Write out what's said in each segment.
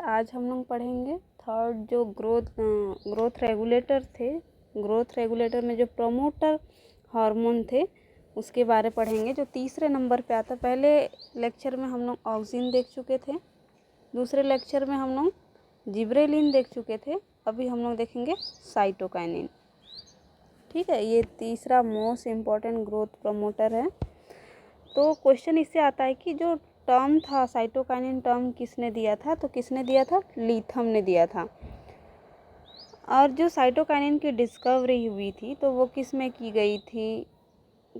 आज हम लोग पढ़ेंगे थर्ड जो ग्रोथ रेगुलेटर थे। ग्रोथ रेगुलेटर में जो प्रमोटर हार्मोन थे उसके बारे पढ़ेंगे, जो तीसरे नंबर पे आता। पहले लेक्चर में हम लोग ऑक्सिन देख चुके थे, दूसरे लेक्चर में हम लोग जिब्रेलिन देख चुके थे, अभी हम लोग देखेंगे साइटोकाइनिन। ठीक है, ये तीसरा मोस्ट इम्पॉर्टेंट ग्रोथ प्रमोटर है। तो क्वेश्चन इससे आता है कि जो टर्म था साइटोकाइनिन टर्म किसने दिया था, तो किसने दिया था, लीथम ने दिया था। और जो साइटोकाइनिन की डिस्कवरी हुई थी तो वो किस में की गई थी,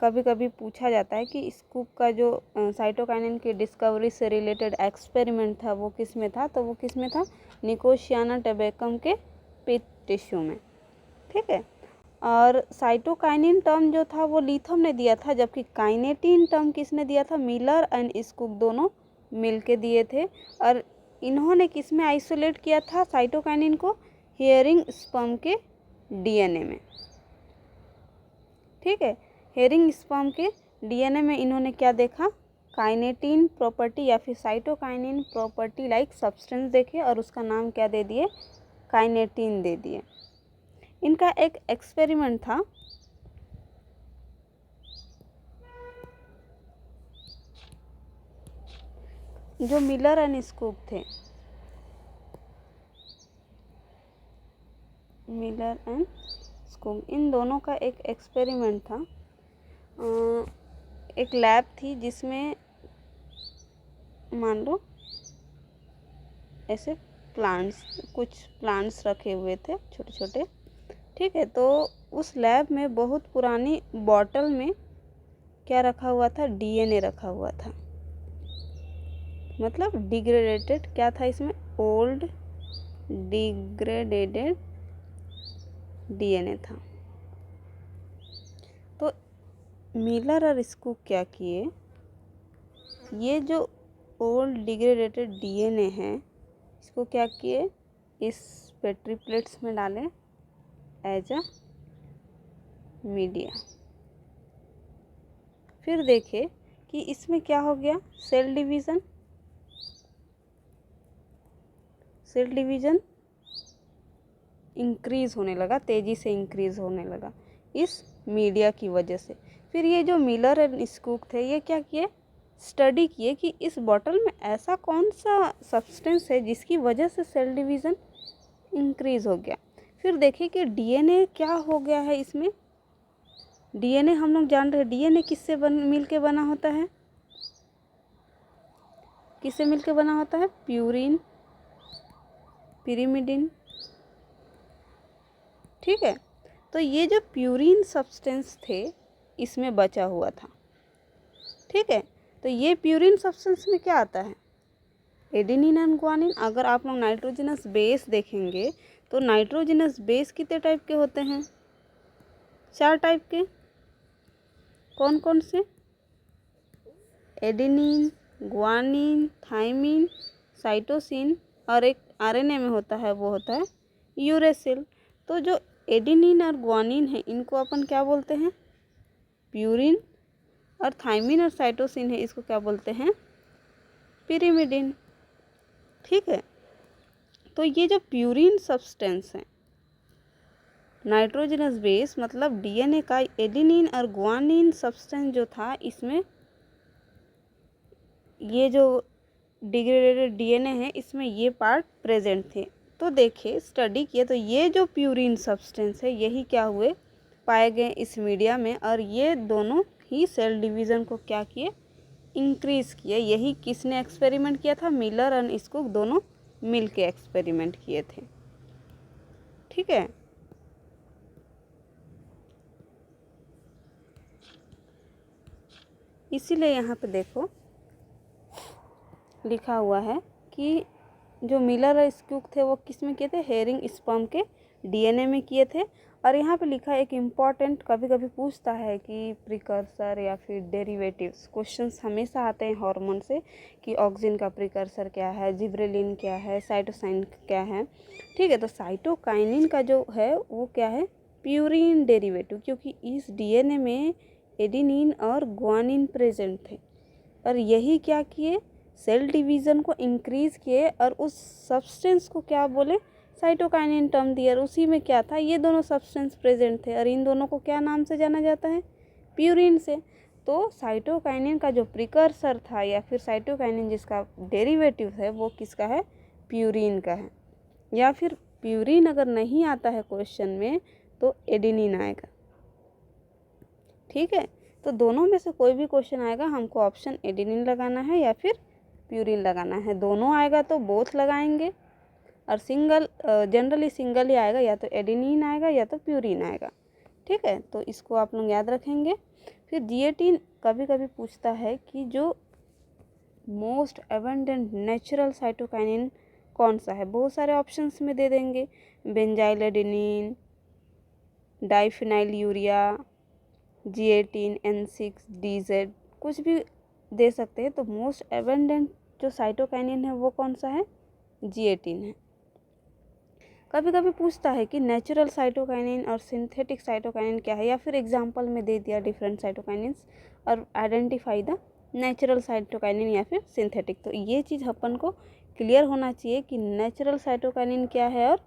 कभी कभी पूछा जाता है कि स्कूप का जो साइटोकाइनिन की डिस्कवरी से रिलेटेड एक्सपेरिमेंट था वो किस में था, तो वो किस में था, निकोसियाना टबैकम के पिट टिश्यू में। ठीक है, और साइटोकाइनिन टर्म जो था वो लीथम ने दिया था, जबकि काइनेटिन टर्म किसने दिया था, मिलर एंड स्कूप दोनों मिलके दिए थे। और इन्होंने किस में आइसोलेट किया था साइटोकाइनिन को, हेयरिंग स्पर्म के डीएनए में। ठीक है, हेयरिंग स्पर्म के डीएनए में इन्होंने क्या देखा, काइनेटिन प्रॉपर्टी या फिर साइटोकाइनिन प्रॉपर्टी लाइक सब्सटेंस देखे और उसका नाम क्या दे दिए, काइनेटिन दे दिए। इनका एक एक्सपेरिमेंट था, जो मिलर एंड स्कूप थे, मिलर एंड स्कूप, इन दोनों का एक एक्सपेरिमेंट था। एक लैब थी जिसमें मान लो ऐसे कुछ प्लांट्स रखे हुए थे छोटे छोटे। ठीक है, तो उस लैब में बहुत पुरानी बॉटल में क्या रखा हुआ था, डीएनए रखा हुआ था। मतलब डिग्रेडेटेड क्या था इसमें, ओल्ड डिग्रेडेटेड डीएनए था। तो मिलर और स्कूप क्या किए, ये जो ओल्ड डिग्रेडेटेड डीएनए है इसको क्या किए, इस पेट्री प्लेट्स में डालें एज अ मीडिया। फिर देखे कि इसमें क्या हो गया, सेल डिवीज़न इंक्रीज़ होने लगा, तेज़ी से इंक्रीज़ होने लगा इस मीडिया की वजह से। फिर ये जो मिलर एंड स्कूप थे ये क्या किए, स्टडी किए कि इस बॉटल में ऐसा कौन सा सब्सटेंस है जिसकी वजह से सेल डिवीज़न इंक्रीज़ हो गया। फिर देखे कि डीएनए क्या हो गया है इसमें। डीएनए हम लोग जान रहे हैं, डीएनए किससे मिल के बना होता है, किससे मिल के बना होता है, प्यूरिन पिरिमिडिन। ठीक है, तो ये जो प्यूरिन सब्सटेंस थे इसमें बचा हुआ था। ठीक है, तो ये प्यूरिन सब्सटेंस में क्या आता है, एडेनिन एंड ग्वानिन। अगर आप लोग नाइट्रोजनस बेस देखेंगे तो नाइट्रोजनस बेस कितने टाइप के होते हैं, 4 टाइप के। कौन कौन से, एडेनिन, ग्वानिन, थाइमिन, साइटोसिन, और एक आरएनए में होता है वो होता है यूरेसिल। तो जो एडेनिन और ग्वानिन है इनको अपन क्या बोलते हैं, प्यूरिन, और थाइमिन और साइटोसिन है इसको क्या बोलते हैं, पिरिमिडिन। ठीक है, तो ये जो प्यूरिन सब्सटेंस है नाइट्रोजनस बेस मतलब डीएनए का एडेनिन और ग्वानिन सब्सटेंस जो था इसमें ये जो डिग्रेडेटेड डीएनए है इसमें ये पार्ट प्रेजेंट थे। तो देखिए स्टडी किए तो ये जो प्यूरिन सब्सटेंस है यही क्या हुए, पाए गए इस मीडिया में, और ये दोनों ही सेल डिवीज़न को क्या किए, इंक्रीज़ किए। यही किसने एक्सपेरिमेंट किया था, मिलर और स्कूप दोनों मिल के एक्सपेरिमेंट किए थे। ठीक है, इसीलिए यहाँ पे देखो लिखा हुआ है कि जो मिलर और स्कूप थे वो किस में किए थे, हेयरिंग स्पर्म के डीएनए में किए थे। और यहाँ पे लिखा है एक इम्पॉर्टेंट, कभी कभी पूछता है कि प्रिकर्सर या फिर डेरिवेटिव्स, क्वेश्चंस हमेशा आते हैं हार्मोन से कि ऑक्सिन का प्रिकर्सर क्या है, जिब्रेलिन क्या है, साइटोसाइन क्या है। ठीक है, तो साइटोकाइनिन का जो है वो क्या है, प्यूरिन डेरिवेटिव, क्योंकि इस डीएनए में एडेनिन और ग्वानिन प्रेजेंट थे और यही क्या किए, सेल डिवीज़न को इंक्रीज़ किए और उस सब्सटेंस को क्या बोले, साइटोकाइनिन टर्म दिया। और उसी में क्या था, ये दोनों सब्सटेंस प्रेजेंट थे और इन दोनों को क्या नाम से जाना जाता है, प्यूरिन से। तो साइटोकाइनिन का जो प्रिकर्सर था या फिर साइटोकाइनिन जिसका डेरिवेटिव है वो किसका है, प्यूरिन का है। या फिर प्यूरिन अगर नहीं आता है क्वेश्चन में तो एडेनिन आएगा। ठीक है, तो दोनों में से कोई भी क्वेश्चन आएगा हमको ऑप्शन एडेनिन लगाना है या फिर प्यूरिन लगाना है। दोनों आएगा तो बोथ लगाएंगे और सिंगल जनरली सिंगल ही आएगा, या तो एडेनिन आएगा या तो प्यूरिन आएगा। ठीक है, तो इसको आप लोग याद रखेंगे। फिर G18 कभी कभी पूछता है कि जो मोस्ट एबंडेंट नेचुरल साइटोकाइनिन कौन सा है। बहुत सारे ऑप्शंस में दे देंगे, benzyl adenine, diphenyl urea, G18, N6, DZ, कुछ भी दे सकते हैं। तो मोस्ट एबंडेंट जो साइटोकाइनिन है वो कौन सा है, G18 है। कभी कभी पूछता है कि नेचुरल साइटोकाइनिन और सिंथेटिक साइटोकाइनिन क्या है, या फिर एग्जांपल में दे दिया डिफरेंट साइटोकाइनिन्स और आइडेंटिफाई द नेचुरल साइटोकाइनिन या फिर सिंथेटिक। तो ये चीज़ अपन को क्लियर होना चाहिए कि नेचुरल साइटोकाइनिन क्या है और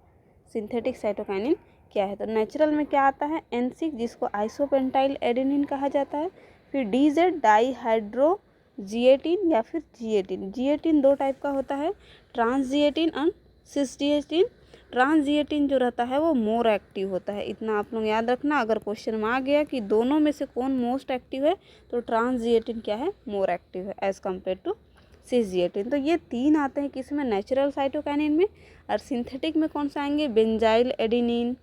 सिंथेटिक साइटोकाइनिन क्या है। तो नेचुरल में क्या आता है, N6 जिसको आइसोपेंटाइल एडेनिन कहा जाता है। फिर DZ डाईहाइड्रो G18 या फिर G18। G18 दो टाइप का होता है, ट्रांस G18 और सिस G18। ट्रांस G18 जो रहता है वो मोर एक्टिव होता है, इतना आप लोग याद रखना। अगर क्वेश्चन में आ गया कि दोनों में से कौन मोस्ट एक्टिव है तो ट्रांस G18 क्या है, मोर एक्टिव है as compare to cis G18। तो ये तीन आते हैं किसमें, नेचुरल साइटोकाइनिन में। और सिंथेटिक में कौन सा आएंगे, benzyl adenine,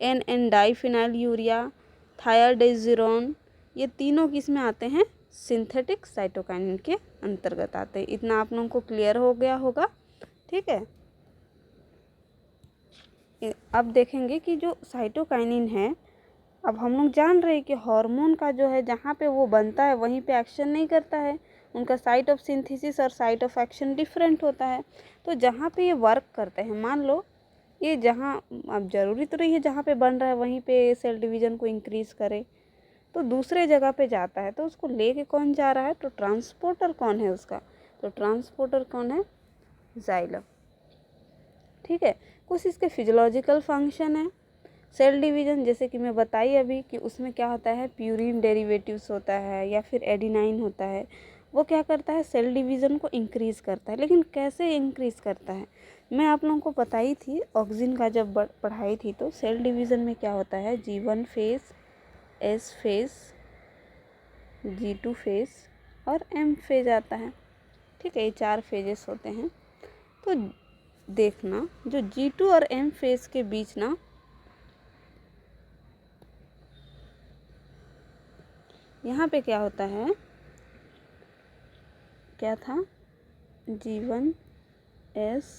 N diphenyl urea, thidiazuron, ये तीनों किस में आते हैं, सिंथेटिक साइटोकाइनिन के अंतर्गत आते हैं। इतना आप लोगों को क्लियर हो गया होगा। ठीक है, अब देखेंगे कि जो साइटोकाइनिन है, अब हम लोग जान रहे हैं कि हार्मोन का जो है जहाँ पे वो बनता है वहीं पे एक्शन नहीं करता है, उनका साइट ऑफ सिंथेसिस और साइट ऑफ एक्शन डिफरेंट होता है। तो जहाँ पे ये वर्क करते हैं, मान लो ये जहाँ, अब ज़रूरी तो नहीं है जहाँ पे बन रहा है वहीं पे सेल डिवीज़न को इंक्रीज़ करे, तो दूसरे जगह पे जाता है तो उसको लेके कौन जा रहा है, तो ट्रांसपोर्टर कौन है उसका, तो ट्रांसपोर्टर कौन है, जाइलम। ठीक है, कुछ इसके फिजियोलॉजिकल फंक्शन है। सेल डिवीज़न जैसे कि मैं बताई अभी कि उसमें क्या होता है, प्यूरिन डेरिवेटिव्स होता है या फिर एडिनाइन होता है, वो क्या करता है, सेल डिवीज़न को इंक्रीज़ करता है। लेकिन कैसे इंक्रीज़ करता है, मैं आप लोगों को बताई थी ऑक्सिन का जब पढ़ाई थी, तो सेल डिवीज़न में क्या होता है, G1 phase, S phase, G2 phase और M फेज आता है। ठीक है, ये 4 फेजेस होते हैं। तो देखना जो G2 और M फेज के बीच ना यहाँ पे क्या होता है, क्या था, G1, S,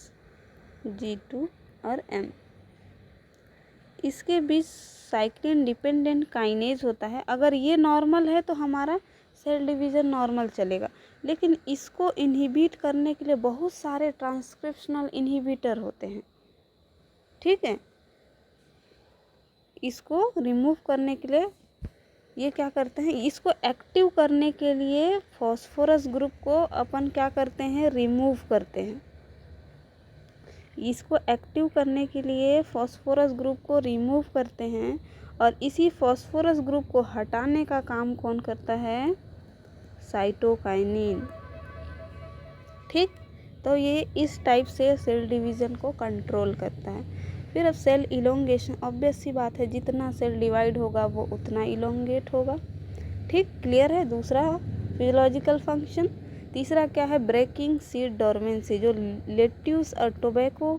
G2 और M, इसके बीच साइक्लिन डिपेंडेंट काइनेज होता है। अगर ये नॉर्मल है तो हमारा सेल डिवीज़न नॉर्मल चलेगा, लेकिन इसको इनहिबिट करने के लिए बहुत सारे ट्रांसक्रिप्शनल इनहिबिटर होते हैं। ठीक है, इसको रिमूव करने के लिए ये क्या करते हैं, इसको एक्टिव करने के लिए फॉस्फोरस ग्रुप को अपन क्या करते हैं, रिमूव करते हैं। इसको एक्टिव करने के लिए फॉस्फोरस ग्रुप को रिमूव करते हैं और इसी फॉस्फोरस ग्रुप को हटाने का काम कौन करता है, साइटोकाइनिन। ठीक, तो ये इस टाइप से सेल डिवीज़न को कंट्रोल करता है। फिर अब सेल इलोंगेशन, ऑब्वियस सी बात है, जितना सेल डिवाइड होगा वो उतना इलोंगेट होगा। ठीक, क्लियर है। दूसरा फिजियोलॉजिकल फंक्शन। तीसरा क्या है, ब्रेकिंग सीड डोरमेंसी, जो लेट्यूस और टोबैको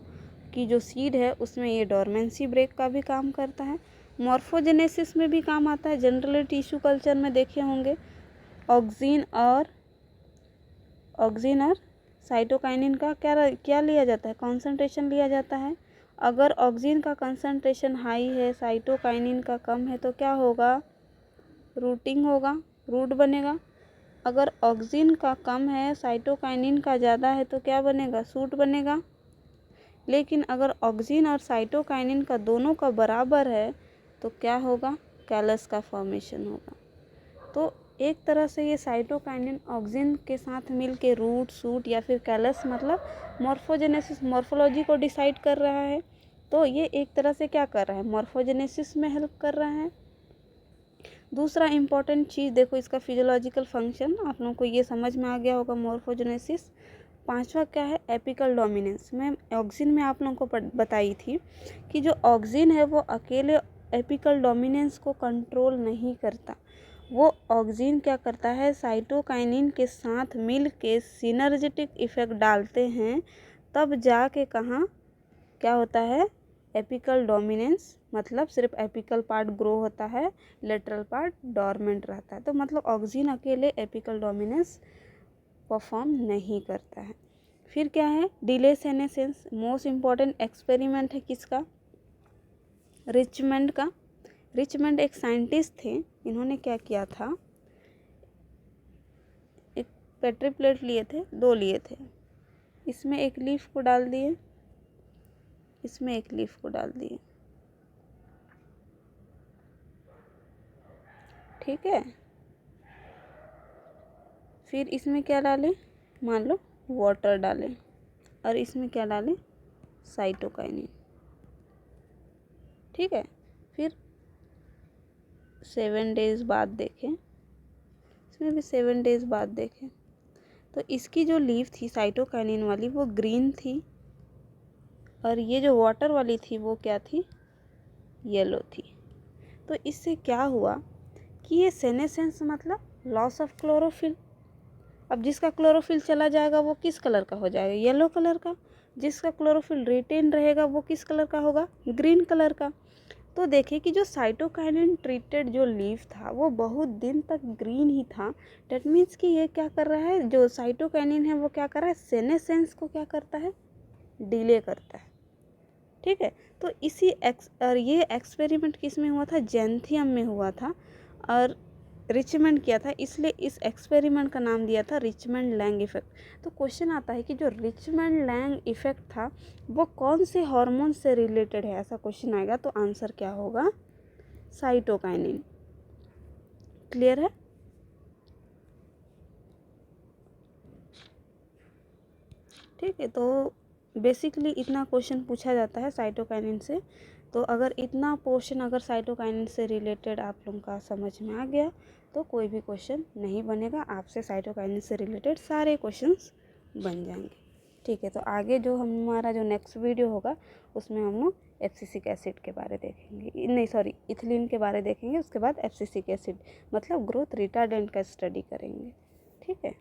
की जो सीड है उसमें ये डोरमेंसी ब्रेक का भी काम करता है। मॉर्फोजेनेसिस में भी काम आता है, जनरली टिश्यू कल्चर में देखे होंगे। ऑक्सिन और साइटोकाइनिन का क्या लिया जाता है, कॉन्सेंट्रेशन लिया जाता है। अगर ऑक्सिन का कंसंट्रेशन हाई है, साइटोकाइनिन का कम है, तो क्या होगा, रूटिंग होगा, रूट बनेगा। अगर ऑक्सिन का कम है, साइटोकाइनिन का ज़्यादा है, तो क्या बनेगा, सूट बनेगा। लेकिन अगर ऑक्सिन और साइटोकाइनिन का दोनों का बराबर है तो क्या होगा, कैलस का फॉर्मेशन होगा। तो एक तरह से ये साइटोकाइनिन ऑक्सिन के साथ मिल के रूट शूट या फिर कैलस मतलब मॉर्फोजेनेसिस मॉर्फोलॉजी को डिसाइड कर रहा है। तो ये एक तरह से क्या कर रहा है, मॉर्फोजेनेसिस में हेल्प कर रहा है। दूसरा इम्पॉर्टेंट चीज़ देखो इसका फिजियोलॉजिकल फंक्शन, आप लोगों को ये समझ में आ गया होगा मॉर्फोजेनेसिस। पांचवा क्या है, एपिकल डोमिनेंस। मैं ऑक्सिन में आप लोगों को बताई थी कि जो ऑक्सिन है वो अकेले एपिकल डोमिनेंस को कंट्रोल नहीं करता, वो ऑक्सिन क्या करता है, साइटोकाइनिन के साथ मिल के सिनर्जेटिक इफेक्ट डालते हैं, तब जाके कहाँ क्या होता है, एपिकल डोमिनेंस, मतलब सिर्फ एपिकल पार्ट ग्रो होता है, लेटरल पार्ट डॉर्मेंट रहता है। तो मतलब ऑक्सिन अकेले एपिकल डोमिनेंस परफॉर्म नहीं करता है। फिर क्या है, delay senescence. Most important experiment है किसका, रिचमंड का। रिचमंड एक साइंटिस्ट थे, इन्होंने क्या किया था, एक पेट्री प्लेट लिए थे, 2 लिए थे, इसमें एक लीफ को डाल दिए, इसमें एक लीफ को डाल दिए, ठीक है। फिर इसमें क्या डालें, मान लो वाटर डालें, और इसमें क्या डालें, साइटोकाइनिन, ठीक है। फिर 7 डेज बाद देखें, इसमें भी 7 डेज बाद देखें, तो इसकी जो लीफ थी साइटोकाइनिन वाली वो ग्रीन थी, और ये जो वाटर वाली थी वो क्या थी, येलो थी। तो इससे क्या हुआ कि ये सेनेसेंस मतलब लॉस ऑफ क्लोरोफिल। अब जिसका क्लोरोफिल चला जाएगा वो किस कलर का हो जाएगा, येलो कलर का। जिसका क्लोरोफिल रिटेन रहेगा वो किस कलर का होगा, ग्रीन कलर का। तो देखिए कि जो साइटोकाइनिन ट्रीटेड जो लीफ था वो बहुत दिन तक ग्रीन ही था। डेट मीन्स कि ये क्या कर रहा है, जो साइटोकाइनिन है वो क्या कर रहा है, सेनेसेंस को क्या करता है, डिले करता है, ठीक है। तो और ये एक्सपेरिमेंट किस में हुआ था, जेंथियम में हुआ था, और रिचमंड किया था, इसलिए इस एक्सपेरिमेंट का नाम दिया था रिचमंड लैंग इफेक्ट। तो क्वेश्चन आता है कि जो रिचमंड लैंग इफेक्ट था वो कौन से हार्मोन से रिलेटेड है, ऐसा क्वेश्चन आएगा। तो आंसर क्या होगा, साइटोकाइनिन। क्लियर है। ठीक है, तो बेसिकली इतना क्वेश्चन पूछा जाता है साइटोकाइनिन से। तो अगर इतना पोर्शन अगर साइटोकाइनिन से रिलेटेड आप लोगों का समझ में आ गया तो कोई भी क्वेश्चन नहीं बनेगा, आपसे साइटोकाइनिन से रिलेटेड सारे क्वेश्चंस बन जाएंगे। ठीक है, तो आगे जो हमारा जो नेक्स्ट वीडियो होगा उसमें हम लोग एब्सिसिक एसिड के बारे देखेंगे, नहीं सॉरी इथिलीन के बारे देखेंगे, उसके बाद एब्सिसिक एसिड मतलब ग्रोथ रिटार्डेंट का स्टडी करेंगे। ठीक है।